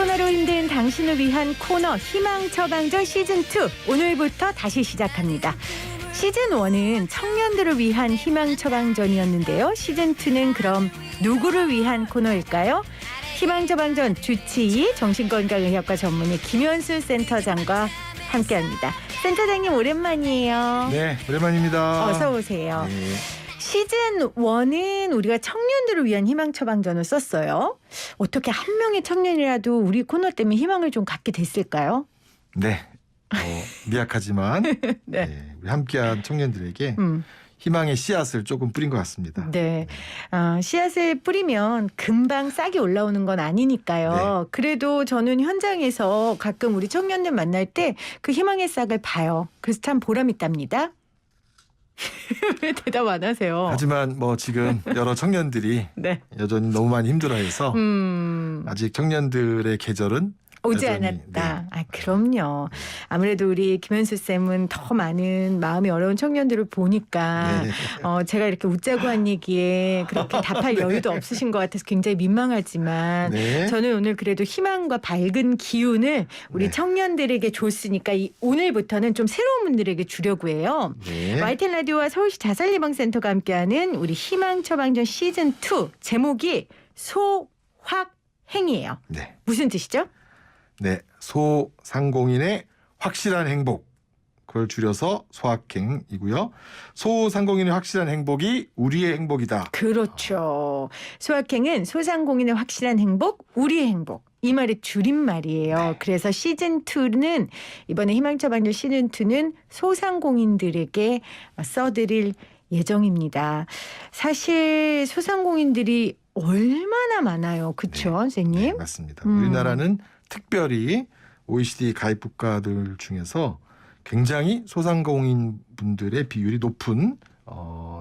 코로나로 힘든 당신을 위한 코너 희망 처방전 시즌2 오늘부터 다시 시작합니다. 시즌1은 청년들을 위한 희망 처방전이었는데요. 시즌2는 그럼 누구를 위한 코너일까요? 희망 처방전 주치의 정신건강의학과 전문의 김현수 센터장과 함께합니다. 센터장님 오랜만이에요. 네, 오랜만입니다. 어서 오세요. 네. 시즌1은 우리가 청년들을 위한 희망 처방전을 썼어요. 어떻게 한 명의 청년이라도 우리 코너 때문에 희망을 좀 갖게 됐을까요? 네. 미약하지만 네. 우리 함께한 청년들에게 희망의 씨앗을 조금 뿌린 것 같습니다. 네. 씨앗을 뿌리면 금방 싹이 올라오는 건 아니니까요. 네. 그래도 저는 현장에서 가끔 우리 청년들 만날 때 그 희망의 싹을 봐요. 그래서 참 보람있답니다. 왜 대답 안 하세요? 하지만 지금 여러 청년들이 네. 여전히 너무 많이 힘들어해서 아직 청년들의 계절은 오지 여전히, 않았다. 네. 그럼요. 아무래도 우리 김현수 쌤은 더 많은 마음이 어려운 청년들을 보니까 네. 제가 이렇게 웃자고 한 얘기에 그렇게 답할 여유도 없으신 것 같아서 굉장히 민망하지만 네. 저는 오늘 그래도 희망과 밝은 기운을 우리 네. 청년들에게 줬으니까 오늘부터는 좀 새로운 분들에게 주려고 해요. 네. YTN 라디오와 서울시 자살예방센터가 함께하는 우리 희망 처방전 시즌2 제목이 소확행이에요. 네. 무슨 뜻이죠? 네. 소상공인의 확실한 행복. 그걸 줄여서 소확행이고요. 소상공인의 확실한 행복이 우리의 행복이다. 그렇죠. 소확행은 소상공인의 확실한 행복, 우리의 행복. 이 말의 줄임말이에요. 네. 그래서 시즌2는 이번에 희망처방전 시즌2는 소상공인들에게 써드릴 예정입니다. 사실 소상공인들이 얼마나 많아요. 그렇죠, 네. 선생님? 네, 맞습니다. 우리나라는 특별히 OECD 가입 국가들 중에서 굉장히 소상공인 분들의 비율이 높은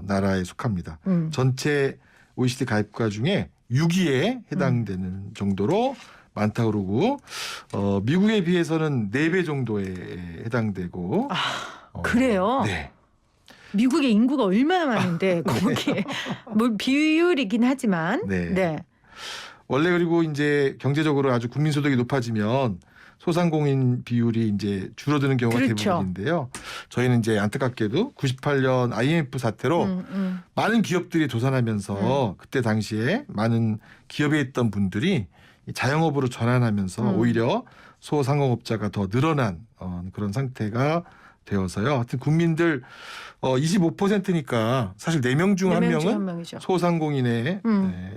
나라에 속합니다. 전체 OECD 가입 국가 중에 6위에 해당되는 정도로 많다고 그러고 미국에 비해서는 4배 정도에 해당되고 그래요? 네. 미국의 인구가 얼마나 많은데 거기에 뭐 비율이긴 하지만 네. 원래 그리고 이제 경제적으로 아주 국민소득이 높아지면 소상공인 비율이 이제 줄어드는 경우가 그렇죠. 대부분인데요. 저희는 이제 안타깝게도 98년 IMF 사태로 많은 기업들이 도산하면서 그때 당시에 많은 기업에 있던 분들이 자영업으로 전환하면서 오히려 소상공업자가 더 늘어난 그런 상태가 되어서요. 하여튼 국민들 25%니까 사실 4명 중 1명은 소상공인에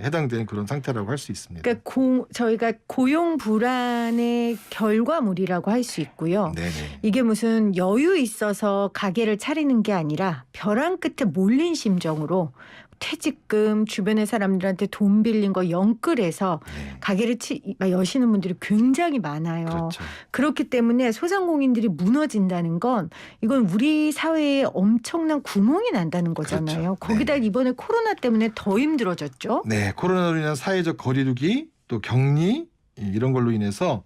해당되는 그런 상태라고 할 수 있습니다. 그러니까 저희가 고용 불안의 결과물이라고 할 수 있고요. 네네. 이게 무슨 여유 있어서 가게를 차리는 게 아니라 벼랑 끝에 몰린 심정으로 퇴직금 주변의 사람들한테 돈 빌린 거 영끌해서 가게를 여시는 분들이 굉장히 많아요. 그렇죠. 그렇기 때문에 소상공인들이 무너진다는 건 이건 우리 사회에 엄청난 구멍이 난다는 거잖아요. 그렇죠. 거기다 이번에 코로나 때문에 더 힘들어졌죠. 네, 코로나로 인한 사회적 거리두기 또 격리 이런 걸로 인해서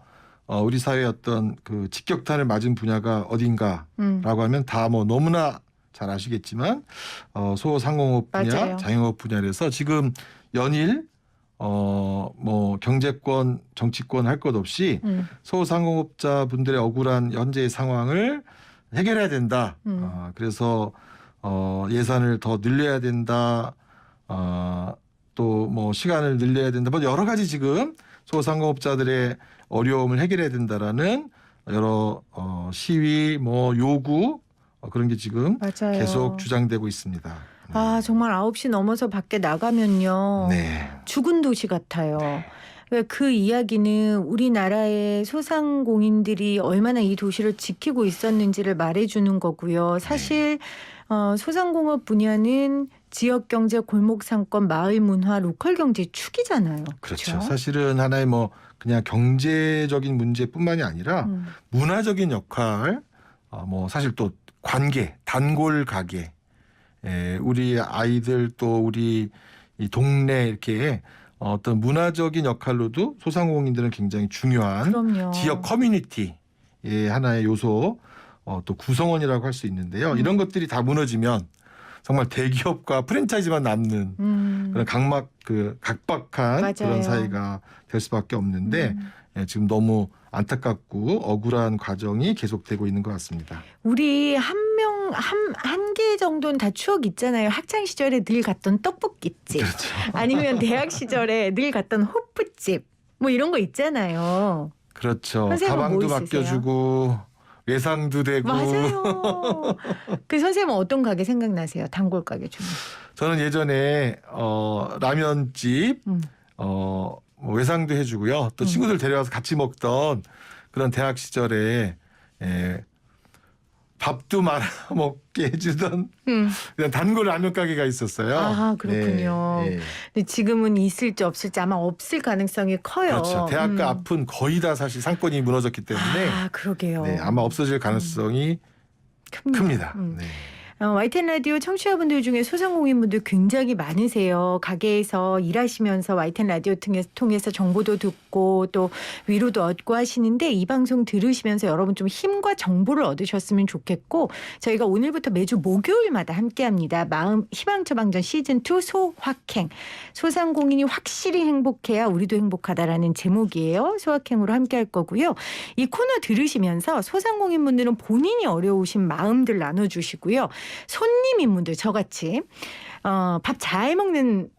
우리 사회의 어떤 그 직격탄을 맞은 분야가 어딘가라고 하면 다 너무나 잘 아시겠지만 소상공업 분야, 맞아요. 자영업 분야에서 지금 연일 경제권, 정치권 할 것 없이 소상공업자 분들의 억울한 현재의 상황을 해결해야 된다. 그래서 예산을 더 늘려야 된다. 또 시간을 늘려야 된다. 여러 가지 지금 소상공업자들의 어려움을 해결해야 된다라는 여러 시위, 요구 그런 게 지금 맞아요. 계속 주장되고 있습니다. 정말 9시 넘어서 밖에 나가면요. 네. 죽은 도시 같아요. 그 이야기는 우리나라의 소상공인들이 얼마나 이 도시를 지키고 있었는지를 말해주는 거고요. 사실 소상공업 분야는 지역경제, 골목상권, 마을문화, 로컬경제 축이잖아요. 그렇죠. 사실은 하나의 그냥 경제적인 문제뿐만이 아니라 문화적인 역할, 사실 또 관계, 단골 가게, 우리 아이들 또 우리 이 동네 이렇게 어떤 문화적인 역할로도 소상공인들은 굉장히 중요한 그럼요. 지역 커뮤니티의 하나의 요소 또 구성원이라고 할 수 있는데요. 이런 것들이 다 무너지면 정말 대기업과 프랜차이즈만 남는 그런 각박한 맞아요. 그런 사이가 될 수밖에 없는데 예, 지금 너무 안타깝고 억울한 과정이 계속되고 있는 것 같습니다. 우리 한 개 정도는 다 추억 있잖아요. 학창 시절에 늘 갔던 떡볶이집, 그렇죠. 아니면 대학 시절에 늘 갔던 호프집, 뭐 이런 거 있잖아요. 그렇죠. 선생님은 가방도 뭐 있으세요? 맡겨주고 외상도 되고. 맞아요. 그 선생님은 어떤 가게 생각나세요? 단골 가게 중에. 저는 예전에 라면집 뭐 외상도 해주고요. 또 친구들 데려와서 같이 먹던 그런 대학 시절에 밥도 말아 먹게 해주던 그냥 단골 라면 가게가 있었어요. 아, 그렇군요. 네, 네. 근데 지금은 있을지 없을지 아마 없을 가능성이 커요. 그렇죠. 대학가 앞은 거의 다 사실 상권이 무너졌기 때문에 아, 그러게요. 네, 아마 없어질 가능성이 큽니다. 네. YTN 라디오 청취자분들 중에 소상공인분들 굉장히 많으세요. 가게에서 일하시면서 YTN 라디오 통해서 정보도 듣고 또 위로도 얻고 하시는데, 이 방송 들으시면서 여러분 좀 힘과 정보를 얻으셨으면 좋겠고, 저희가 오늘부터 매주 목요일마다 함께합니다. 마음 희망 처방전 시즌2 소확행. 소상공인이 확실히 행복해야 우리도 행복하다라는 제목이에요. 소확행으로 함께할 거고요. 이 코너 들으시면서 소상공인분들은 본인이 어려우신 마음들 나눠주시고요. 손님인 분들, 저같이 밥 잘 먹는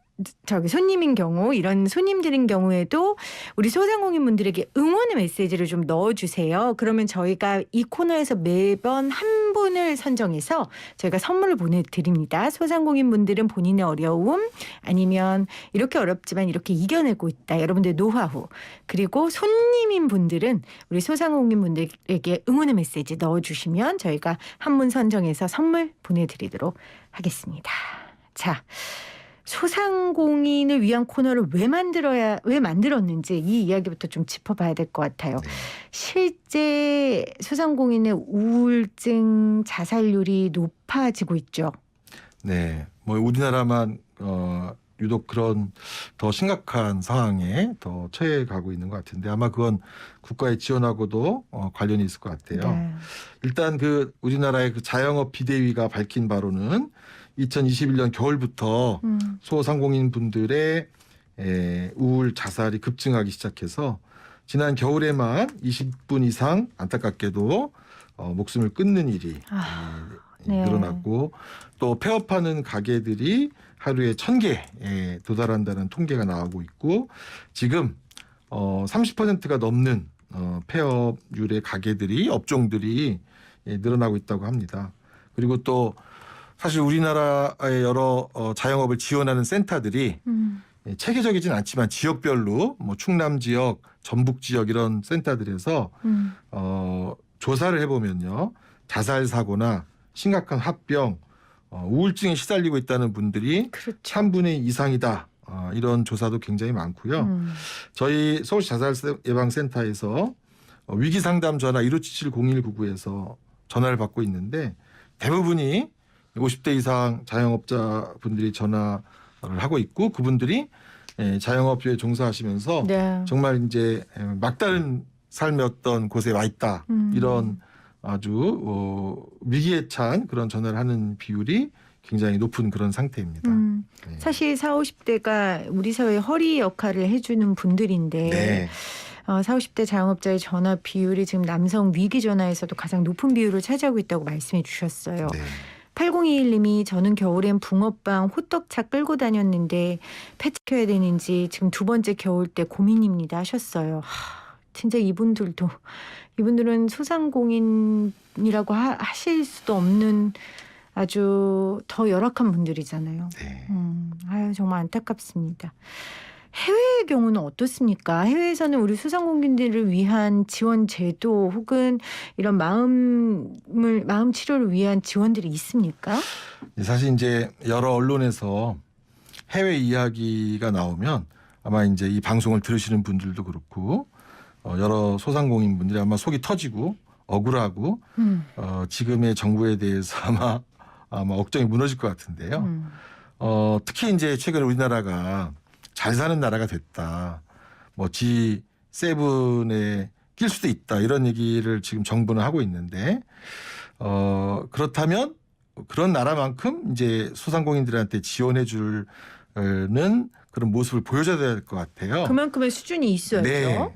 손님인 경우, 이런 손님들인 경우에도 우리 소상공인 분들에게 응원의 메시지를 좀 넣어주세요. 그러면 저희가 이 코너에서 매번 한 분을 선정해서 저희가 선물을 보내드립니다. 소상공인 분들은 본인의 어려움, 아니면 이렇게 어렵지만 이렇게 이겨내고 있다, 여러분들의 노하우, 그리고 손님인 분들은 우리 소상공인 분들에게 응원의 메시지 넣어주시면 저희가 한 분 선정해서 선물 보내드리도록 하겠습니다. 자, 소상공인을 위한 코너를 왜 만들었는지 이 이야기부터 좀 짚어봐야 될 것 같아요. 네. 실제 소상공인의 우울증 자살률이 높아지고 있죠. 네, 뭐 우리나라만 유독 그런 더 심각한 상황에 더 처해 가고 있는 것 같은데, 아마 그건 국가의 지원하고도 관련이 있을 것 같아요. 네. 일단 그 우리나라의 그 자영업 비대위가 밝힌 바로는 2021년 겨울부터 소상공인 분들의 우울 자살이 급증하기 시작해서 지난 겨울에만 20분 이상 안타깝게도 목숨을 끊는 일이 네. 늘어났고, 또 폐업하는 가게들이 하루에 1,000개에 도달한다는 통계가 나오고 있고, 지금 30%가 넘는 폐업률의 가게들이, 업종들이 늘어나고 있다고 합니다. 그리고 또 사실 우리나라의 여러 자영업을 지원하는 센터들이 체계적이진 않지만 지역별로 뭐 충남 지역, 전북 지역 이런 센터들에서 조사를 해보면요, 자살 사고나 심각한 합병, 우울증에 시달리고 있다는 분들이 그렇죠. 3분의 2 이상이다. 이런 조사도 굉장히 많고요. 저희 서울시 자살예방센터에서 위기상담 전화 1577-0199에서 전화를 받고 있는데, 대부분이 50대 이상 자영업자분들이 전화를 하고 있고, 그분들이 자영업에 종사하시면서 네. 정말 이제 막다른 삶의 어떤 곳에 와 있다, 이런 아주 위기에 찬 그런 전화를 하는 비율이 굉장히 높은 그런 상태입니다. 네. 사실 40, 50대가 우리 사회의 허리 역할을 해주는 분들인데, 네. 40, 50대 자영업자의 전화 비율이 지금 남성 위기 전화에서도 가장 높은 비율을 차지하고 있다고 말씀해 주셨어요. 네. 8021님이 저는 겨울엔 붕어빵, 호떡차 끌고 다녔는데 폐지켜야 되는지 지금 두 번째 겨울 때 고민입니다 하셨어요. 진짜 이분들은 소상공인이라고 하실 수도 없는 아주 더 열악한 분들이잖아요. 네. 아유, 정말 안타깝습니다. 해외의 경우는 어떻습니까? 해외에서는 우리 소상공인들을 위한 지원 제도 혹은 이런 마음 치료를 위한 지원들이 있습니까? 사실 이제 여러 언론에서 해외 이야기가 나오면 아마 이제 이 방송을 들으시는 분들도 그렇고 여러 소상공인 분들이 아마 속이 터지고 억울하고 지금의 정부에 대해서 아마 억장이 무너질 것 같은데요. 특히 이제 최근에 우리나라가 잘 사는 나라가 됐다, 뭐 G7에 낄 수도 있다, 이런 얘기를 지금 정부는 하고 있는데, 그렇다면 그런 나라만큼 이제 소상공인들한테 지원해 주는 그런 모습을 보여줘야 될 것 같아요. 그만큼의 수준이 있어야죠. 네.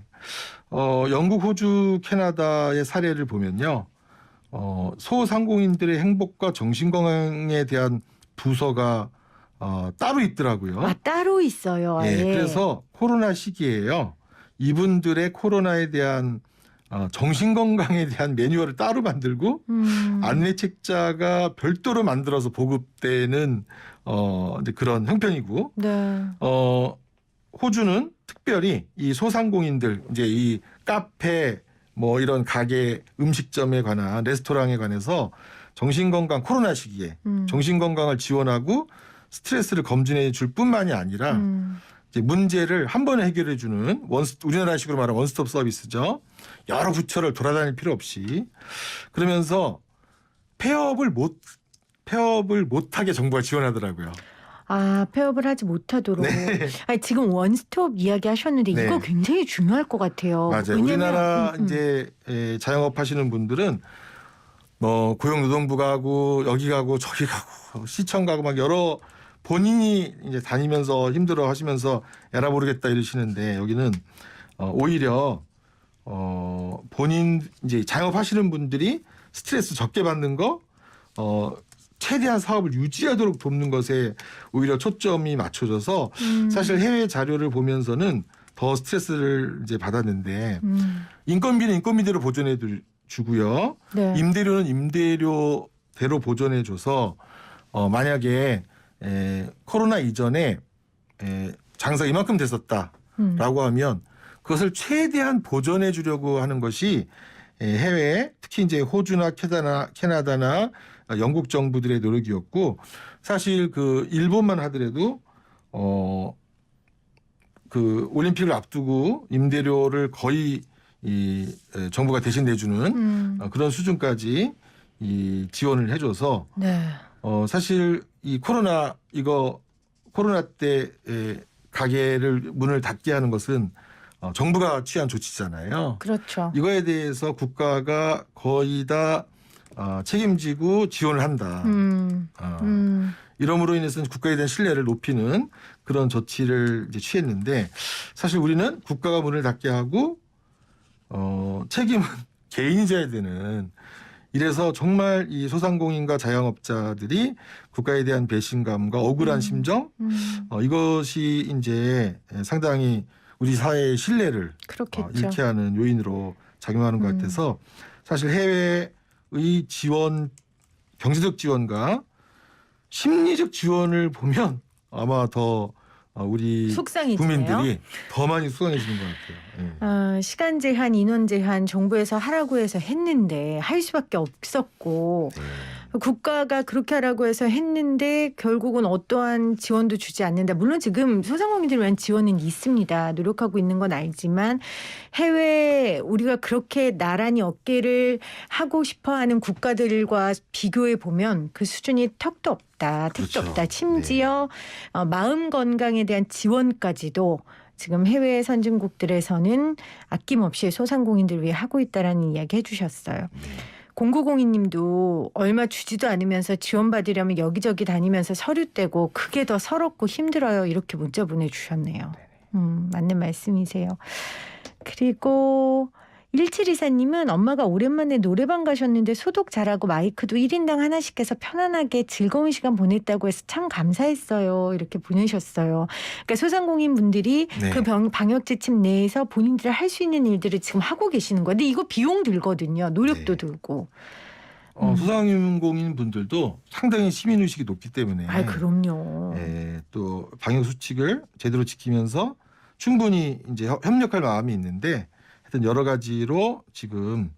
영국, 호주, 캐나다의 사례를 보면요. 소상공인들의 행복과 정신건강에 대한 부서가 따로 있더라고요. 아, 따로 있어요. 예, 아예. 그래서 코로나 시기에요. 이분들의 코로나에 대한 정신건강에 대한 매뉴얼을 따로 만들고 안내책자가 별도로 만들어서 보급되는 이제 그런 형편이고 네. 호주는 특별히 이 소상공인들 이제 이 카페 뭐 이런 가게 음식점에 관한 레스토랑에 관해서 정신건강 코로나 시기에 정신건강을 지원하고 스트레스를 검진해 줄 뿐만이 아니라 이제 문제를 한 번에 해결해 주는 우리나라식으로 말하면 원스톱 서비스죠. 여러 부처를 돌아다닐 필요 없이 그러면서 폐업을 못하게 정부가 지원하더라고요. 아, 폐업을 하지 못하도록. 네. 아니, 지금 원스톱 이야기 하셨는데 네. 이거 굉장히 중요할 것 같아요. 맞아요. 왜냐면, 우리나라 이제 자영업 하시는 분들은 뭐 고용노동부 가고 여기 가고 저기 가고 시청 가고 막 여러 본인이 이제 다니면서 힘들어 하시면서 에라 모르겠다 이러시는데 여기는 오히려 본인 이제 자영업 하시는 분들이 스트레스 적게 받는 거 최대한 사업을 유지하도록 돕는 것에 오히려 초점이 맞춰져서 사실 해외 자료를 보면서는 더 스트레스를 이제 받았는데 인건비는 인건비대로 보존해 주고요. 네. 임대료는 임대료대로 보존해 줘서 만약에 코로나 이전에 장사가 이만큼 됐었다라고 하면 그것을 최대한 보존해 주려고 하는 것이 해외 특히 이제 호주나 캐나다나 영국 정부들의 노력이었고 사실 그 일본만 하더라도 그 올림픽을 앞두고 임대료를 거의 정부가 대신 내주는 그런 수준까지 지원을 해줘서 네. 사실 이 코로나 때 가게를 문을 닫게 하는 것은 정부가 취한 조치잖아요. 그렇죠. 이거에 대해서 국가가 거의 다 책임지고 지원을 한다. 이러므로 인해서는 국가에 대한 신뢰를 높이는 그런 조치를 이제 취했는데 사실 우리는 국가가 문을 닫게 하고 책임은 개인이 져야 되는 이래서 정말 이 소상공인과 자영업자들이 국가에 대한 배신감과 억울한 심정 이것이 이제 상당히 우리 사회의 신뢰를 그렇겠죠. 잃게 하는 요인으로 작용하는 것 같아서 사실 해외의 지원 경제적 지원과 심리적 지원을 보면 아마 더 우리 속상해지네요. 국민들이 더 많이 속상해지는 것 같아요. 예. 시간 제한, 인원 제한 정부에서 하라고 해서 했는데 할 수밖에 없었고 국가가 그렇게 하라고 해서 했는데 결국은 어떠한 지원도 주지 않는다. 물론 지금 소상공인들 위한 지원은 있습니다. 노력하고 있는 건 알지만 해외 우리가 그렇게 나란히 어깨를 하고 싶어하는 국가들과 비교해 보면 그 수준이 턱도 없다. 택도 그렇죠. 없다. 심지어 마음 건강에 대한 지원까지도 지금 해외 선진국들에서는 아낌없이 소상공인들 위해 하고 있다라는 이야기 해주셨어요. 0902님도 얼마 주지도 않으면서 지원받으려면 여기저기 다니면서 서류 떼고 그게 더 서럽고 힘들어요. 이렇게 문자 보내주셨네요. 맞는 말씀이세요. 그리고 1724님은 엄마가 오랜만에 노래방 가셨는데 소독 잘하고 마이크도 1인당 하나씩 해서 편안하게 즐거운 시간 보냈다고 해서 참 감사했어요. 이렇게 보내셨어요. 그러니까 소상공인 분들이 네. 그 방역 지침 내에서 본인들이 할 수 있는 일들을 지금 하고 계시는 건데 이거 비용 들거든요. 노력도 네. 들고. 소상공인 분들도 상당히 시민의식이 높기 때문에 아, 그럼요. 또 방역 수칙을 제대로 지키면서 충분히 이제 협력할 마음이 있는데 하여튼 여러 가지로 지금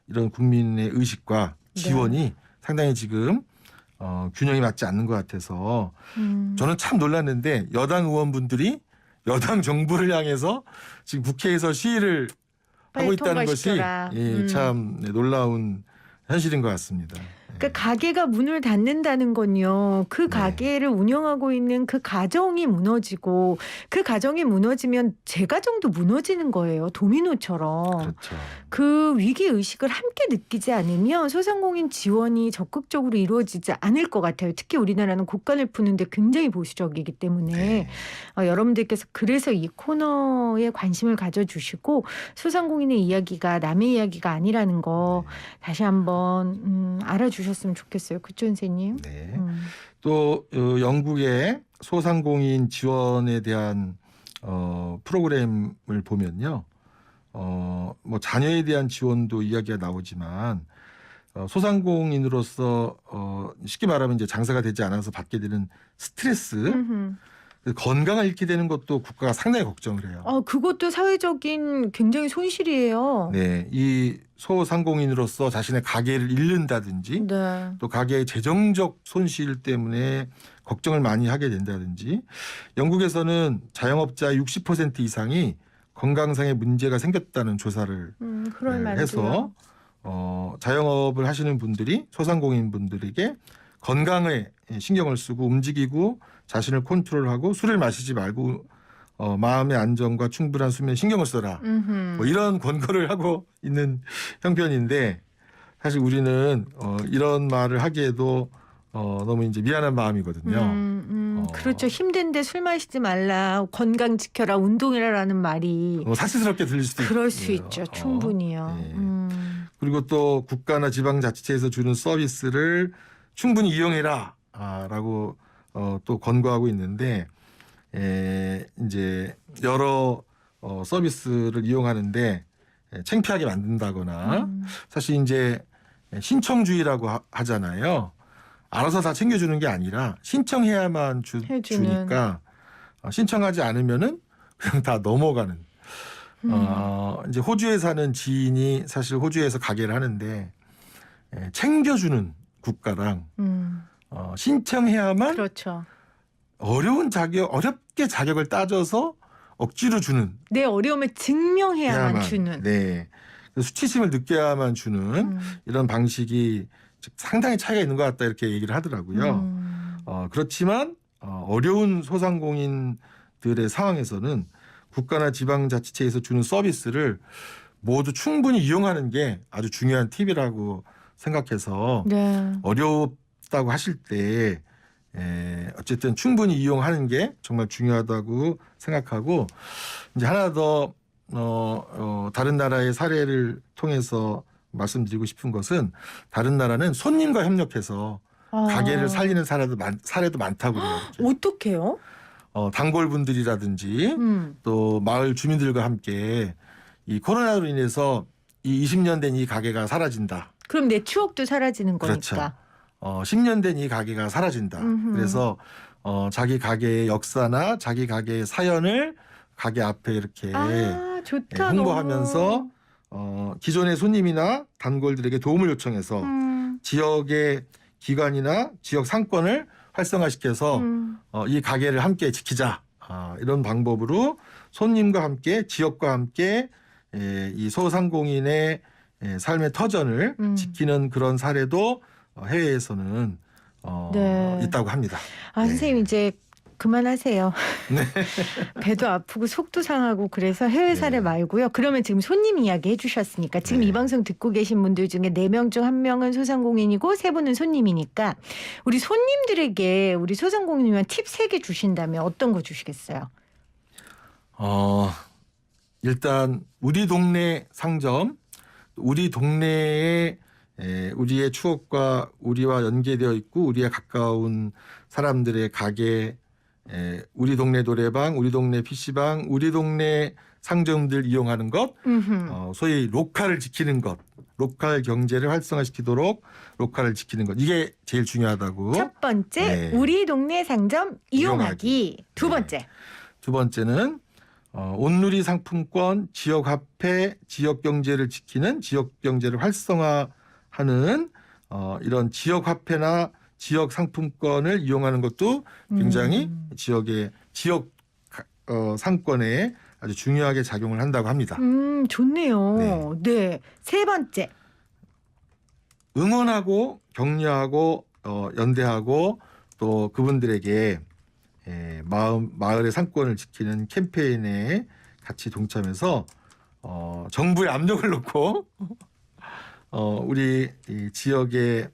이런 국민의 의식과 지원이 상당히 지금 균형이 맞지 않는 것 같아서 저는 참 놀랐는데 여당 의원분들이 여당 정부를 향해서 지금 국회에서 시위를 하고 있다는 것이 통과시켜라. 참 놀라운 현실인 것 같습니다. 그러니까 가게가 문을 닫는다는 건요. 그 네. 가게를 운영하고 있는 그 가정이 무너지고 그 가정이 무너지면 제 가정도 무너지는 거예요. 도미노처럼. 그렇죠. 그 위기 의식을 함께 느끼지 않으면 소상공인 지원이 적극적으로 이루어지지 않을 것 같아요. 특히 우리나라는 국간을 푸는데 굉장히 보수적이기 때문에 네. 여러분들께서 그래서 이 코너에 관심을 가져주시고 소상공인의 이야기가 남의 이야기가 아니라는 거 다시 한번 알아주셨으면 좋겠어요. 그쵸, 선생님? 네. 또 영국의 소상공인 지원에 대한 프로그램을 보면요. 뭐 자녀에 대한 지원도 이야기가 나오지만 소상공인으로서 쉽게 말하면 이제 장사가 되지 않아서 받게 되는 스트레스, 건강을 잃게 되는 것도 국가가 상당히 걱정을 해요. 그것도 사회적인 굉장히 손실이에요. 네, 이 소상공인으로서 자신의 가게를 잃는다든지 네. 또 가게의 재정적 손실 때문에 걱정을 많이 하게 된다든지 영국에서는 자영업자의 60% 이상이 건강상의 문제가 생겼다는 조사를 그럴 만해요. 해서 자영업을 하시는 분들이 소상공인 분들에게 건강에 신경을 쓰고 움직이고 자신을 컨트롤하고 술을 마시지 말고 마음의 안정과 충분한 수면 신경을 써라. 뭐 이런 권고를 하고 있는 형편인데 사실 우리는 이런 말을 하기에도 너무 이제 미안한 마음이거든요. 그렇죠. 힘든데 술 마시지 말라, 건강 지켜라, 운동해라라는 말이 사치스럽게 들릴 수도 그럴 수 있고요. 있죠. 충분히요. 네. 그리고 또 국가나 지방자치체에서 주는 서비스를 충분히 이용해라라고 또 권고하고 있는데 이제 여러 서비스를 이용하는데 창피하게 만든다거나 사실 이제 신청주의라고 하잖아요. 알아서 다 챙겨주는 게 아니라 신청해야만 주니까 신청하지 않으면은 그냥 다 넘어가는. 이제 호주에 사는 지인이 사실 호주에서 가게를 하는데 챙겨주는 국가랑 신청해야만 그렇죠. 어렵게 자격을 따져서 억지로 주는. 내 어려움을 증명해야만 주는. 네. 수치심을 느껴야만 주는 이런 방식이 상당히 차이가 있는 것 같다 이렇게 얘기를 하더라고요. 그렇지만 어려운 소상공인들의 상황에서는 국가나 지방자치체에서 주는 서비스를 모두 충분히 이용하는 게 아주 중요한 팁이라고 생각해서 네. 어렵다고 하실 때 어쨌든 충분히 이용하는 게 정말 중요하다고 생각하고 이제 하나 더 다른 나라의 사례를 통해서 말씀드리고 싶은 것은 다른 나라는 손님과 협력해서 가게를 살리는 사례도 많다고 그래요. 어떻게요? 단골분들이라든지 또 마을 주민들과 함께 이 코로나로 인해서 이 20년 된 이 가게가 사라진다. 그럼 내 추억도 사라지는 그렇죠. 거니까. 10년 된 이 가게가 사라진다. 그래서 자기 가게의 역사나 자기 가게의 사연을 가게 앞에 이렇게 좋다, 홍보하면서 기존의 손님이나 단골들에게 도움을 요청해서 지역의 기관이나 지역 상권을 활성화시켜서 이 가게를 함께 지키자. 이런 방법으로 손님과 함께 지역과 함께 이 소상공인의 삶의 터전을 지키는 그런 사례도 해외에서는 네. 있다고 합니다. 선생님 이제 그만하세요. 네. 배도 아프고 속도 상하고 그래서 해외 사례 말고요. 그러면 지금 손님 이야기 해주셨으니까 지금 이 방송 듣고 계신 분들 중에 4명 중 1명은 소상공인이고 3분은 손님이니까 우리 손님들에게 우리 소상공인이면 팁 3개 주신다면 어떤 거 주시겠어요? 일단 우리 동네 상점, 우리 동네에 우리의 추억과 우리와 연계되어 있고 우리에 가까운 사람들의 가게, 우리 동네 노래방, 우리 동네 PC방, 우리 동네 상점들 이용하는 것, 소위 로컬을 지키는 것, 로컬 경제를 활성화시키도록 로컬을 지키는 것, 이게 제일 중요하다고. 첫 번째, 우리 동네 상점 이용하기. 두 번째. 두 번째는 온누리 상품권, 지역 화폐, 지역 경제를 지키는 지역 경제를 활성화하는 이런 지역 화폐나 지역 상품권을 이용하는 것도 굉장히 지역의 지역 상권에 아주 중요하게 작용을 한다고 합니다. 좋네요. 네. 세 번째. 응원하고 격려하고 연대하고 또 그분들에게 마을의 상권을 지키는 캠페인에 같이 동참해서 정부의 압력을 놓고 우리 이 지역의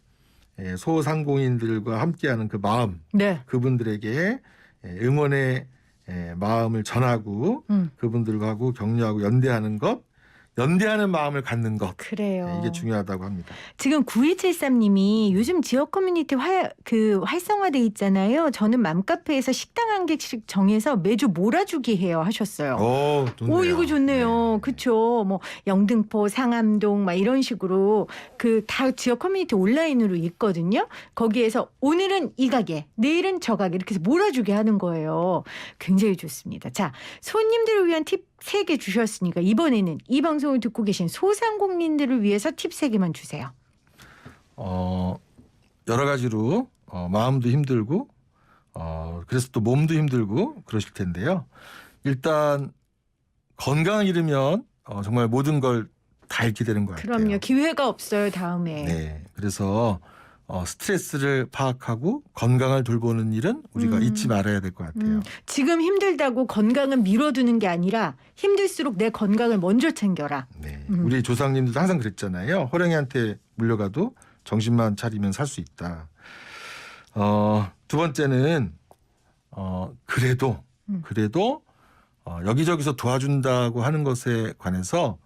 소상공인들과 함께하는 그 마음, 네. 그분들에게 응원의 마음을 전하고 그분들과 하고 격려하고 연대하는 것, 연대하는 마음을 갖는 것. 그래요. 이게 중요하다고 합니다. 지금 9273님이 요즘 지역 커뮤니티 활성화돼 있잖아요. 저는 맘카페에서 식당 한 개씩 정해서 매주 몰아주기 해요 하셨어요. 좋네요. 오, 이거 좋네요. 네. 그렇죠. 뭐 영등포, 상암동 막 이런 식으로 그 다 지역 커뮤니티 온라인으로 있거든요. 거기에서 오늘은 이 가게, 내일은 저 가게 이렇게 해서 몰아주게 하는 거예요. 굉장히 좋습니다. 자, 손님들을 위한 팁 3개 주셨으니까 이번에는 이 방송을 듣고 계신 소상공인들을 위해서 팁 3개만 주세요. 여러 가지로 마음도 힘들고 그래서 또 몸도 힘들고 그러실 텐데요. 일단 건강 잃으면 정말 모든 걸 다 잃게 되는 것 같아요. 그럼요. 기회가 없어요, 다음에. 네. 그래서 스트레스를 파악하고 건강을 돌보는 일은 우리가 잊지 말아야 될 것 같아요. 지금 힘들다고 건강은 미뤄두는 게 아니라 힘들수록 내 건강을 먼저 챙겨라. 네. 우리 조상님들도 항상 그랬잖아요. 호랑이한테 물려가도 정신만 차리면 살 수 있다. 두 번째는 그래도 여기저기서 도와준다고 하는 것에 관해서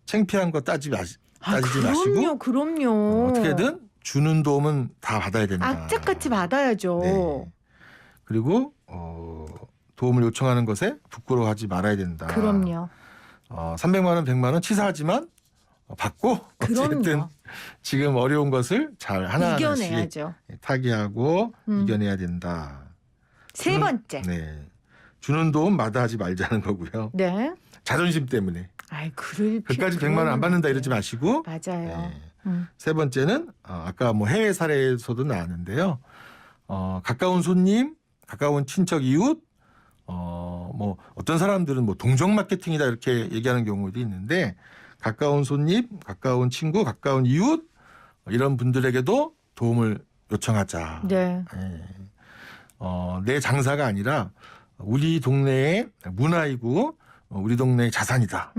창피한 거 따지지 마시고 그럼요. 어떻게든 주는 도움은 다 받아야 된다. 악착같이 받아야죠. 네. 그리고 도움을 요청하는 것에 부끄러워하지 말아야 된다. 그럼요. 300만 원, 100만 원 치사하지만 받고 어쨌든 그럼요. 지금 어려운 것을 잘 하나하나씩 이겨내야죠. 타개하고 이겨내야 된다. 세 번째. 네. 주는 도움 마다하지 말자는 거고요. 네. 자존심 때문에. 아이, 그까지 그까지 100만 원 안 받는다 이러지 마시고. 맞아요. 네. 세 번째는 아까 뭐 해외 사례에서도 나왔는데요. 가까운 손님, 가까운 친척, 이웃, 뭐 어떤 사람들은 뭐 동정 마케팅이다 이렇게 얘기하는 경우도 있는데 가까운 손님, 가까운 친구, 가까운 이웃 이런 분들에게도 도움을 요청하자. 네. 네. 내 장사가 아니라 우리 동네의 문화이고 우리 동네의 자산이다.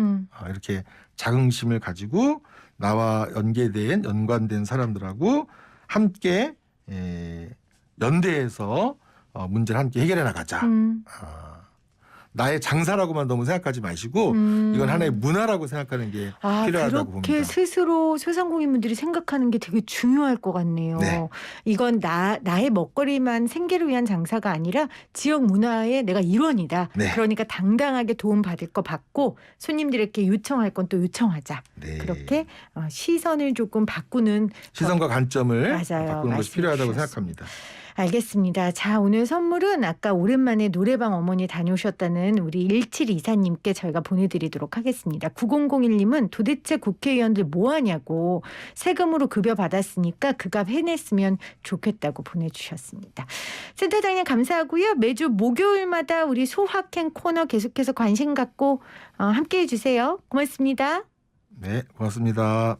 이렇게 자긍심을 가지고 나와 연관된 사람들하고 함께 연대해서 문제를 함께 해결해 나가자. 나의 장사라고만 너무 생각하지 마시고 이건 하나의 문화라고 생각하는 게 필요하다고 봅니다. 그렇게 스스로 소상공인분들이 생각하는 게 되게 중요할 것 같네요. 네. 이건 나의 먹거리만 생계를 위한 장사가 아니라 지역 문화의 내가 일원이다. 네. 그러니까 당당하게 도움받을 거 받고 손님들에게 요청할 건 또 요청하자. 네. 그렇게 시선을 조금 바꾸는 시선과 관점을 맞아요. 바꾸는 것이 필요하다고 말씀해 생각합니다. 알겠습니다. 자, 오늘 선물은 아까 오랜만에 노래방 어머니 다녀오셨다는 우리 1724님께 저희가 보내드리도록 하겠습니다. 9001님은 도대체 국회의원들 뭐하냐고 세금으로 급여 받았으니까 그 값 해냈으면 좋겠다고 보내주셨습니다. 센터장님 감사하고요. 매주 목요일마다 우리 소확행 코너 계속해서 관심 갖고 함께해 주세요. 고맙습니다. 네, 고맙습니다.